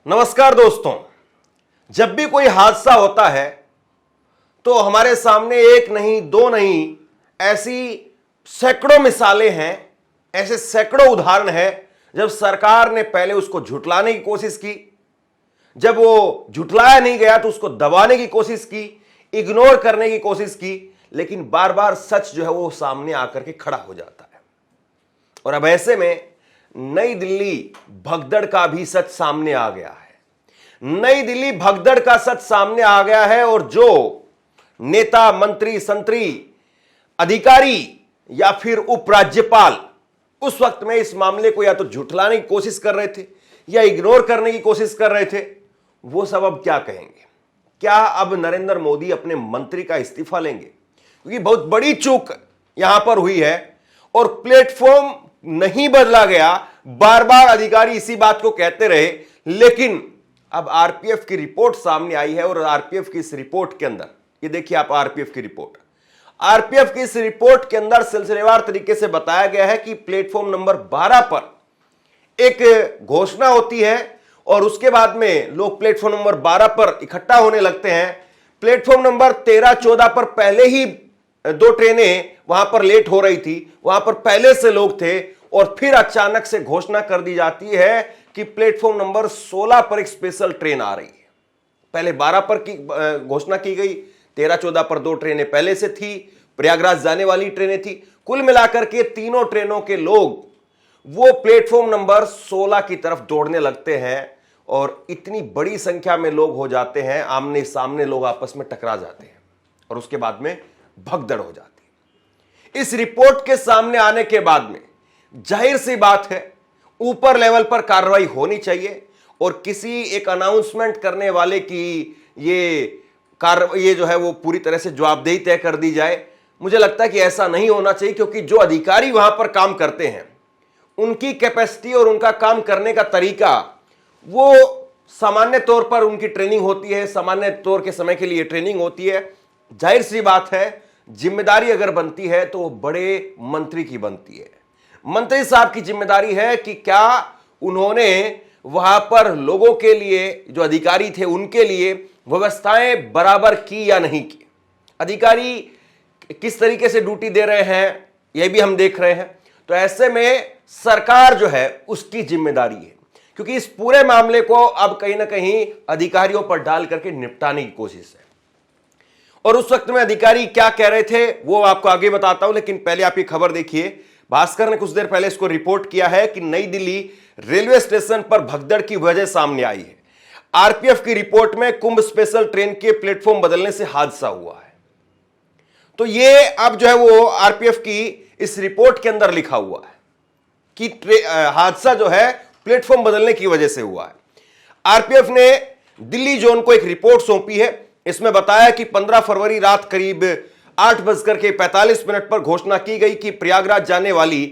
नमस्कार दोस्तों। जब भी कोई हादसा होता है तो हमारे सामने एक नहीं दो नहीं ऐसी सैकड़ों मिसालें हैं, ऐसे सैकड़ों उदाहरण हैं जब सरकार ने पहले उसको झुठलाने की कोशिश की, जब वो झुठलाया नहीं गया तो उसको दबाने की कोशिश की, इग्नोर करने की कोशिश की, लेकिन बार बार सच जो है वो सामने आकर के खड़ा हो जाता है। और अब ऐसे में नई दिल्ली भगदड़ का भी सच सामने आ गया है। नई दिल्ली भगदड़ का सच सामने आ गया है और जो नेता, मंत्री, संतरी, अधिकारी या फिर उपराज्यपाल उस वक्त में इस मामले को या तो झुठलाने की कोशिश कर रहे थे या इग्नोर करने की कोशिश कर रहे थे, वो सब अब क्या कहेंगे? क्या अब नरेंद्र मोदी अपने मंत्री का इस्तीफा लेंगे? क्योंकि बहुत बड़ी चूक यहां पर हुई है और प्लेटफॉर्म नहीं बदला गया। बार बार अधिकारी इसी बात को कहते रहे, लेकिन अब आरपीएफ की रिपोर्ट सामने आई है और आरपीएफ की इस रिपोर्ट के अंदर, ये देखिए आप आरपीएफ की रिपोर्ट, आरपीएफ की इस रिपोर्ट के अंदर सिलसिलेवार तरीके से बताया गया है कि प्लेटफॉर्म नंबर 12 पर एक घोषणा होती है और उसके बाद में लोग प्लेटफॉर्म नंबर 12 पर इकट्ठा होने लगते हैं। प्लेटफॉर्म नंबर 13-14 पर पहले ही दो ट्रेनें वहां पर लेट हो रही थी, वहां पर पहले से लोग थे और फिर अचानक से घोषणा कर दी जाती है कि प्लेटफॉर्म नंबर 16 पर एक स्पेशल ट्रेन आ रही है। पहले 12 पर की घोषणा की गई, 13-14 पर दो ट्रेनें पहले से थी, प्रयागराज जाने वाली ट्रेनें थी। कुल मिलाकर के तीनों ट्रेनों के लोग वो प्लेटफॉर्म नंबर 16 की तरफ दौड़ने लगते हैं और इतनी बड़ी संख्या में लोग हो जाते हैं, आमने सामने लोग आपस में टकरा जाते हैं और उसके बाद में भगदड़ हो जाती है। इस रिपोर्ट के सामने आने के बाद में जाहिर सी बात है ऊपर लेवल पर कार्रवाई होनी चाहिए और किसी एक अनाउंसमेंट करने वाले की ये जो है वो पूरी तरह से जवाबदेही तय कर दी जाए। मुझे लगता है कि ऐसा नहीं होना चाहिए, क्योंकि जो अधिकारी वहां पर काम करते हैं उनकी कैपेसिटी और उनका काम करने का तरीका, वो सामान्य तौर पर उनकी ट्रेनिंग होती है, सामान्य तौर के समय के लिए ट्रेनिंग होती है। जाहिर सी बात है जिम्मेदारी अगर बनती है तो वो बड़े मंत्री की बनती है। मंत्री साहब की जिम्मेदारी है कि क्या उन्होंने वहां पर लोगों के लिए, जो अधिकारी थे उनके लिए व्यवस्थाएं बराबर की या नहीं की। अधिकारी किस तरीके से ड्यूटी दे रहे हैं यह भी हम देख रहे हैं। तो ऐसे में सरकार जो है उसकी जिम्मेदारी है, क्योंकि इस पूरे मामले को अब कहीं ना कहीं अधिकारियों पर डाल करके निपटाने की कोशिश है। और उस वक्त में अधिकारी क्या कह रहे थे वो आपको आगे बताता हूं, लेकिन पहले आप ये खबर देखिए। भास्कर ने कुछ देर पहले इसको रिपोर्ट किया है कि नई दिल्ली रेलवे स्टेशन पर भगदड़ की वजह सामने आई है। आरपीएफ की रिपोर्ट में कुंभ स्पेशल ट्रेन के प्लेटफॉर्म बदलने से हादसा हुआ है। तो ये अब जो है वो आरपीएफ की इस रिपोर्ट के अंदर लिखा हुआ है कि हादसा जो है प्लेटफॉर्म बदलने की वजह से हुआ है। आरपीएफ ने दिल्ली जोन को एक रिपोर्ट सौंपी है। इसमें बताया कि 15 फरवरी रात करीब 8:45 पर घोषणा की गई कि प्रयागराज जाने वाली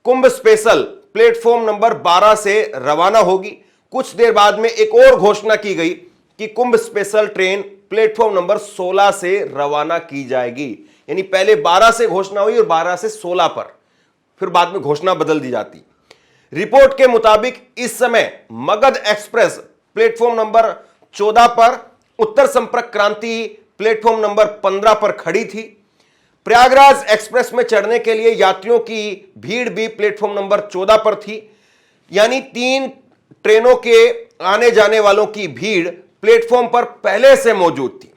कुंभ स्पेशल प्लेटफॉर्म नंबर 12 से रवाना होगी। कुछ देर बाद में एक और घोषणा की गई कि कुंभ स्पेशल ट्रेन प्लेटफॉर्म नंबर 16 से रवाना की जाएगी। यानी पहले 12 से घोषणा हुई और 12 से 16 पर, फिर बाद में घोषणा बदल दी जाती। रिपोर्ट के मुताबिक इस समय मगध एक्सप्रेस प्लेटफॉर्म नंबर 14 पर, उत्तर संपर्क क्रांति प्लेटफॉर्म नंबर 15 पर खड़ी थी। प्रयागराज एक्सप्रेस में चढ़ने के लिए यात्रियों की भीड़ भी प्लेटफॉर्म नंबर 14 पर थी। यानी 3 ट्रेनों के आने जाने वालों की भीड़ प्लेटफॉर्म पर पहले से मौजूद थी।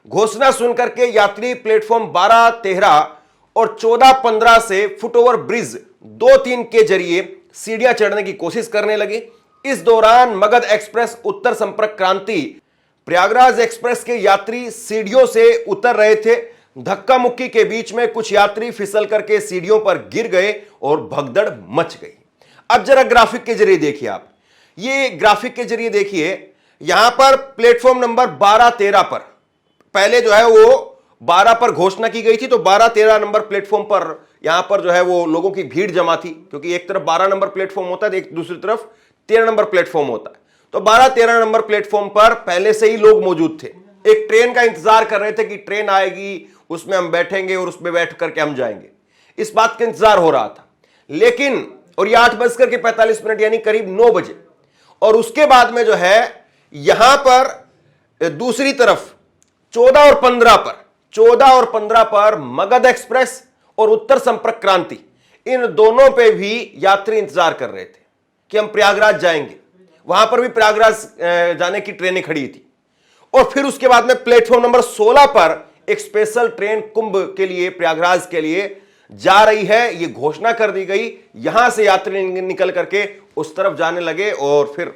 घोषणा सुनकर के यात्री प्लेटफॉर्म 12, 13 और 14, 15 से फुटओवर ब्रिज 2-3 के जरिए सीढ़ियां चढ़ने की कोशिश करने लगे। इस दौरान मगध एक्सप्रेस, उत्तर संपर्क क्रांति, प्रयागराज एक्सप्रेस के यात्री सीढ़ियों से उतर रहे थे। धक्का मुक्की के बीच में कुछ यात्री फिसल करके सीढ़ियों पर गिर गए और भगदड़ मच गई। अब जरा ग्राफिक के जरिए देखिए आप, ये ग्राफिक के जरिए देखिए, यहां पर प्लेटफॉर्म नंबर 12, 13 पर पहले जो है वो 12 पर घोषणा की गई थी, तो 12, 13 नंबर प्लेटफॉर्म पर यहां पर जो है वो लोगों की भीड़ जमा थी, क्योंकि एक तरफ 12 नंबर प्लेटफॉर्म होता है, एक दूसरी तरफ 13 नंबर प्लेटफॉर्म होता है। तो 12, 13 नंबर प्लेटफॉर्म पर पहले से ही लोग मौजूद थे, एक ट्रेन का इंतजार कर रहे थे कि ट्रेन आएगी, उसमें हम बैठेंगे और उसमें बैठ करके हम जाएंगे। इस बात का इंतजार हो रहा था। लेकिन और ये 8:45 यानी करीब 9 बजे, और उसके बाद में जो है यहां पर दूसरी तरफ 14 और 15 पर मगध एक्सप्रेस और उत्तर संपर्क क्रांति, इन दोनों पे भी यात्री इंतजार कर रहे थे कि हम प्रयागराज जाएंगे। वहां पर भी प्रयागराज जाने की ट्रेनें खड़ी थी। और फिर उसके बाद में प्लेटफॉर्म नंबर 16 पर एक स्पेशल ट्रेन कुंभ के लिए, प्रयागराज के लिए जा रही है, यह घोषणा कर दी गई। यहां से यात्री निकल करके उस तरफ जाने लगे और फिर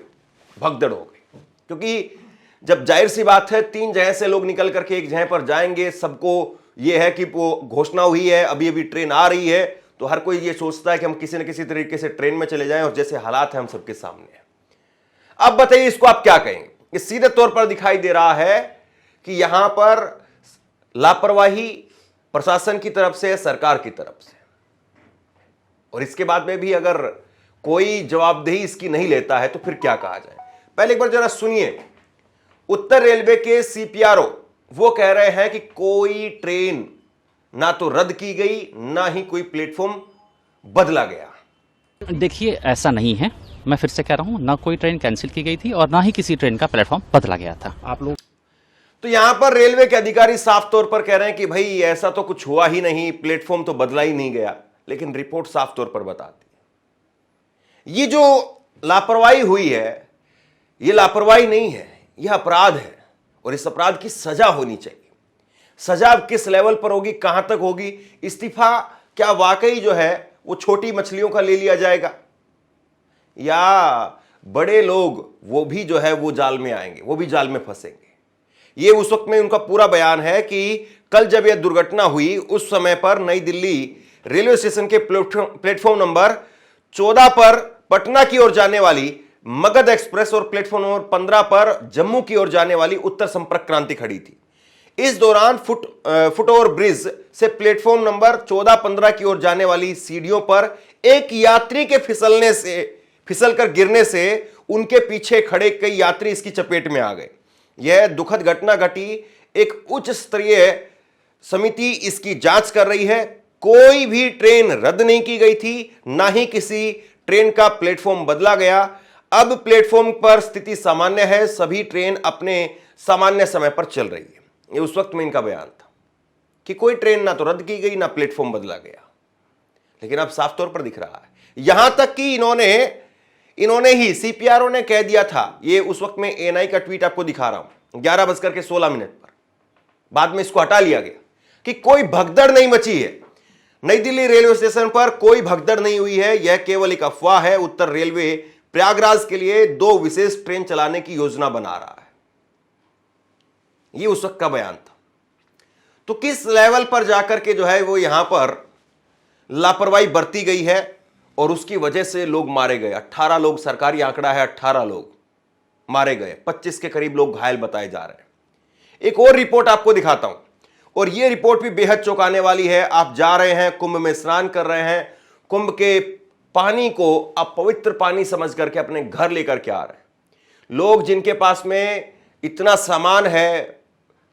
भगदड़ हो गई, क्योंकि जब जाहिर सी बात है 3 जगह से लोग निकल करके एक जगह पर जाएंगे, सबको यह है कि वो घोषणा हुई है, अभी अभी ट्रेन आ रही है, तो हर कोई ये सोचता है कि हम किसी न किसी तरीके से ट्रेन में चले जाएं, और जैसे हालात है हम सबके सामने है। अब बताइए इसको आप क्या कहेंगे? ये सीधे तौर पर दिखाई दे रहा है कि यहां पर लापरवाही प्रशासन की तरफ से, सरकार की तरफ से, और इसके बाद में भी अगर कोई जवाबदेही इसकी नहीं लेता है तो फिर क्या कहा जाए। पहले एक बार जरा सुनिए, उत्तर रेलवे के सीपीआरओ वो कह रहे हैं कि कोई ट्रेन ना तो रद्द की गई, ना ही कोई प्लेटफॉर्म बदला गया। देखिए, ऐसा नहीं है। मैं फिर से कह रहा हूं, ना कोई ट्रेन कैंसिल की गई थी और ना ही किसी ट्रेन का प्लेटफॉर्म बदला गया था। आप लोग तो यहां पर रेलवे के अधिकारी साफ तौर पर कह रहे हैं कि भाई ऐसा तो कुछ हुआ ही नहीं, प्लेटफॉर्म तो बदला ही नहीं गया, लेकिन रिपोर्ट साफ तौर पर बताती है ये जो लापरवाही हुई है, ये लापरवाही नहीं है, यह अपराध है, और इस अपराध की सजा होनी चाहिए। सजा किस लेवल पर होगी, कहां तक होगी? इस्तीफा क्या वाकई जो है वो छोटी मछलियों का ले लिया जाएगा, या बड़े लोग वो भी जो है वो जाल में आएंगे, वो भी जाल में फंसेंगे? ये उस वक्त में उनका पूरा बयान है कि कल जब यह दुर्घटना हुई उस समय पर नई दिल्ली रेलवे स्टेशन के प्लेटफॉर्म नंबर 14 पर पटना की ओर जाने वाली मगध एक्सप्रेस और प्लेटफॉर्म नंबर 15 पर जम्मू की ओर जाने वाली उत्तर संपर्क क्रांति खड़ी थी। इस दौरान फुट ओवर ब्रिज से प्लेटफॉर्म नंबर 14-15 की ओर जाने वाली सीढ़ियों पर एक यात्री के फिसलकर गिरने से उनके पीछे खड़े कई यात्री इसकी चपेट में आ गए। यह दुखद घटना घटी। एक उच्च स्तरीय समिति इसकी जांच कर रही है। कोई भी ट्रेन रद्द नहीं की गई थी, ना ही किसी ट्रेन का प्लेटफॉर्म बदला गया। अब प्लेटफॉर्म पर स्थिति सामान्य है, सभी ट्रेन अपने सामान्य समय पर चल रही है। ये उस वक्त में इनका बयान था कि कोई ट्रेन ना तो रद्द की गई, ना प्लेटफॉर्म बदला गया। लेकिन अब साफ तौर पर दिख रहा है, यहां तक कि इन्होंने ही सीपीआरओ ने कह दिया था, ये उस वक्त में एएनआई का ट्वीट आपको दिखा रहा हूं 11:16 पर, बाद में इसको हटा लिया गया कि कोई भगदड़ नहीं मची है, नई दिल्ली रेलवे स्टेशन पर कोई भगदड़ नहीं हुई है, यह केवल एक अफवाह है। उत्तर रेलवे प्रयागराज के लिए 2 विशेष ट्रेन चलाने की योजना बना रहा है। यह उस वक्त का बयान था। तो किस लेवल पर जाकर के जो है वो यहां पर लापरवाही बरती गई है और उसकी वजह से लोग मारे गए। 18 लोग, सरकारी आंकड़ा है 18 लोग मारे गए, 25 के करीब लोग घायल बताए जा रहे हैं। एक और रिपोर्ट आपको दिखाता हूं, और यह रिपोर्ट भी बेहद चौंकाने वाली है। आप जा रहे हैं, कुंभ में स्नान कर रहे हैं, कुंभ के पानी को आप पवित्र पानी समझ करके अपने घर लेकर के आ रहे हैं। लोग जिनके पास में इतना सामान है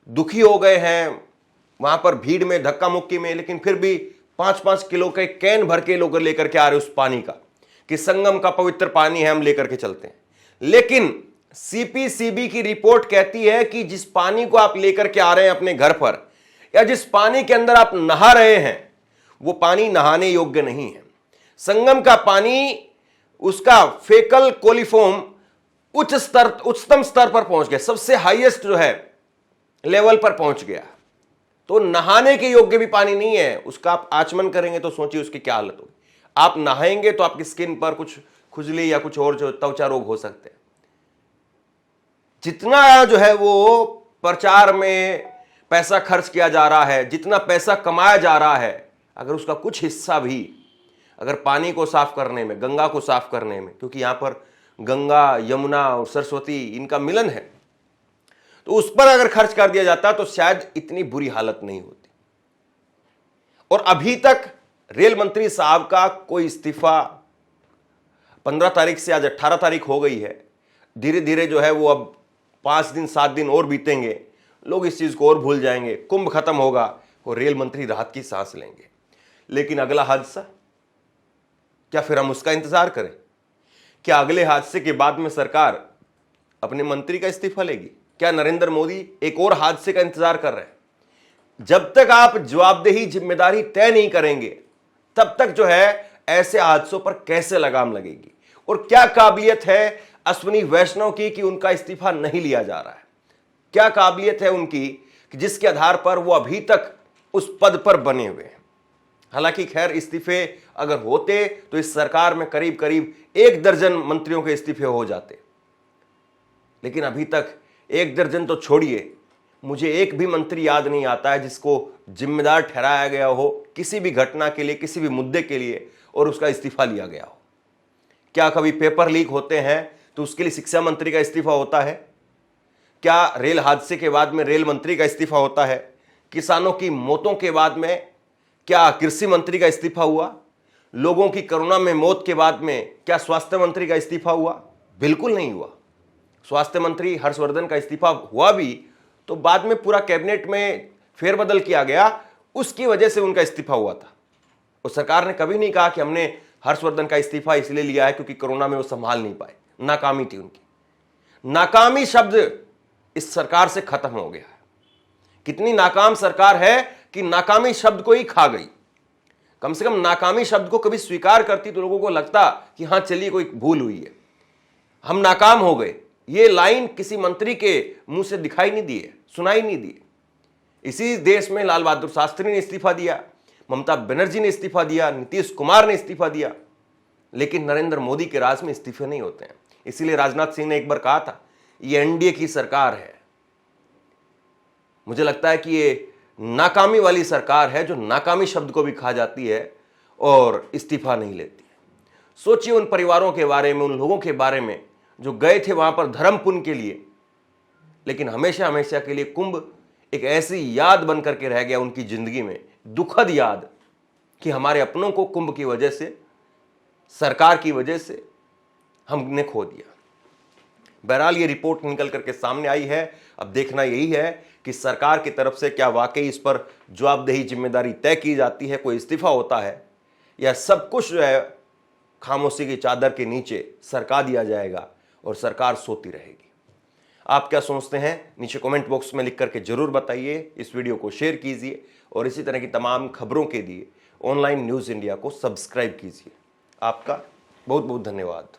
दुखी हो गए हैं वहां पर भीड़ में, धक्का मुक्की में, लेकिन फिर भी 5-5 किलो के कैन भर के लोग लेकर के आ रहे उस पानी का, कि संगम का पवित्र पानी है, हम लेकर के चलते हैं। लेकिन सीपीसीबी की रिपोर्ट कहती है कि जिस पानी को आप लेकर के आ रहे हैं अपने घर पर, या जिस पानी के अंदर आप नहा रहे हैं, वो पानी नहाने योग्य नहीं है। संगम का पानी, उसका फेकल कोलिफॉर्म उच्चतम स्तर पर पहुंच गया, सबसे हाईएस्ट जो है लेवल पर पहुंच गया। तो नहाने के योग्य भी पानी नहीं है। उसका आप आचमन करेंगे तो सोचिए उसकी क्या हालत होगी। आप नहाएंगे तो आपकी स्किन पर कुछ खुजली या कुछ और जो त्वचा रोग हो सकते हैं। जितना जो है वो प्रचार में पैसा खर्च किया जा रहा है, जितना पैसा कमाया जा रहा है, अगर उसका कुछ हिस्सा भी अगर पानी को साफ करने में, गंगा को साफ करने में, क्योंकि यहां पर गंगा, यमुना और सरस्वती इनका मिलन है, तो उस पर अगर खर्च कर दिया जाता तो शायद इतनी बुरी हालत नहीं होती। और अभी तक रेल मंत्री साहब का कोई इस्तीफा, 15 तारीख से आज 18 तारीख हो गई है, धीरे धीरे जो है वो अब 5 दिन 7 दिन और बीतेंगे, लोग इस चीज को और भूल जाएंगे, कुंभ खत्म होगा और रेल मंत्री राहत की सांस लेंगे। लेकिन अगला हादसा क्या फिर हम उसका इंतजार करें? क्या अगले हादसे के बाद में सरकार अपने मंत्री का इस्तीफा लेगी? क्या नरेंद्र मोदी एक और हादसे का इंतजार कर रहे हैं? जब तक आप जवाबदेही जिम्मेदारी तय नहीं करेंगे तब तक जो है ऐसे हादसों पर कैसे लगाम लगेगी? और क्या काबिलियत है अश्विनी वैष्णव की कि उनका इस्तीफा नहीं लिया जा रहा है? क्या काबिलियत है उनकी कि जिसके आधार पर वो अभी तक उस पद पर बने हुए हैं? हालांकि खैर इस्तीफे अगर होते तो इस सरकार में करीब करीब 1 दर्जन मंत्रियों के इस्तीफे हो जाते, लेकिन अभी तक 1 दर्जन तो छोड़िए, मुझे एक भी मंत्री याद नहीं आता है जिसको जिम्मेदार ठहराया गया हो किसी भी घटना के लिए, किसी भी मुद्दे के लिए, और उसका इस्तीफा लिया गया हो। क्या कभी पेपर लीक होते हैं तो उसके लिए शिक्षा मंत्री का इस्तीफा होता है? क्या रेल हादसे के बाद में रेल मंत्री का इस्तीफा होता है? किसानों की मौतों के बाद में क्या कृषि मंत्री का इस्तीफा हुआ? लोगों की कोरोना में मौत के बाद में क्या स्वास्थ्य मंत्री का इस्तीफा हुआ? बिल्कुल नहीं हुआ। स्वास्थ्य मंत्री हर्षवर्धन का इस्तीफा हुआ भी तो बाद में पूरा कैबिनेट में फेरबदल किया गया, उसकी वजह से उनका इस्तीफा हुआ था। और सरकार ने कभी नहीं कहा कि हमने हर्षवर्धन का इस्तीफा इसलिए लिया है क्योंकि कोरोना में वो संभाल नहीं पाए। नाकामी थी उनकी। नाकामी शब्द इस सरकार से खत्म हो गया है। कितनी नाकाम सरकार है कि नाकामी शब्द को ही खा गई। कम से कम नाकामी शब्द को कभी स्वीकार करती तो लोगों को लगता कि हां चलिए कोई भूल हुई है, हम नाकाम हो गए। ये लाइन किसी मंत्री के मुंह से दिखाई नहीं दी है, सुनाई नहीं दी। इसी देश में लाल बहादुर शास्त्री ने इस्तीफा दिया, ममता बनर्जी ने इस्तीफा दिया, नीतीश कुमार ने इस्तीफा दिया, लेकिन नरेंद्र मोदी के राज में इस्तीफे नहीं होते हैं। इसीलिए राजनाथ सिंह ने एक बार कहा था ये एनडीए की सरकार है। मुझे लगता है कि ये नाकामी वाली सरकार है जो नाकामी शब्द को भी खा जाती है और इस्तीफा नहीं लेती है। सोचिए उन परिवारों के बारे में, उन लोगों के बारे में जो गए थे वहां पर धर्म पुण्य के लिए, लेकिन हमेशा हमेशा के लिए कुंभ एक ऐसी याद बन करके रह गया उनकी जिंदगी में, दुखद याद कि हमारे अपनों को कुंभ की वजह से, सरकार की वजह से हमने खो दिया। बहरहाल ये रिपोर्ट निकल करके सामने आई है। अब देखना यही है कि सरकार की तरफ से क्या वाकई इस पर जवाबदेही जिम्मेदारी तय की जाती है, कोई इस्तीफा होता है, या सब कुछ जो है खामोशी की चादर के नीचे सरका दिया जाएगा और सरकार सोती रहेगी। आप क्या सोचते हैं नीचे कमेंट बॉक्स में लिख करके जरूर बताइए। इस वीडियो को शेयर कीजिए और इसी तरह की तमाम खबरों के लिए ऑनलाइन न्यूज़ इंडिया को सब्सक्राइब कीजिए। आपका बहुत बहुत धन्यवाद।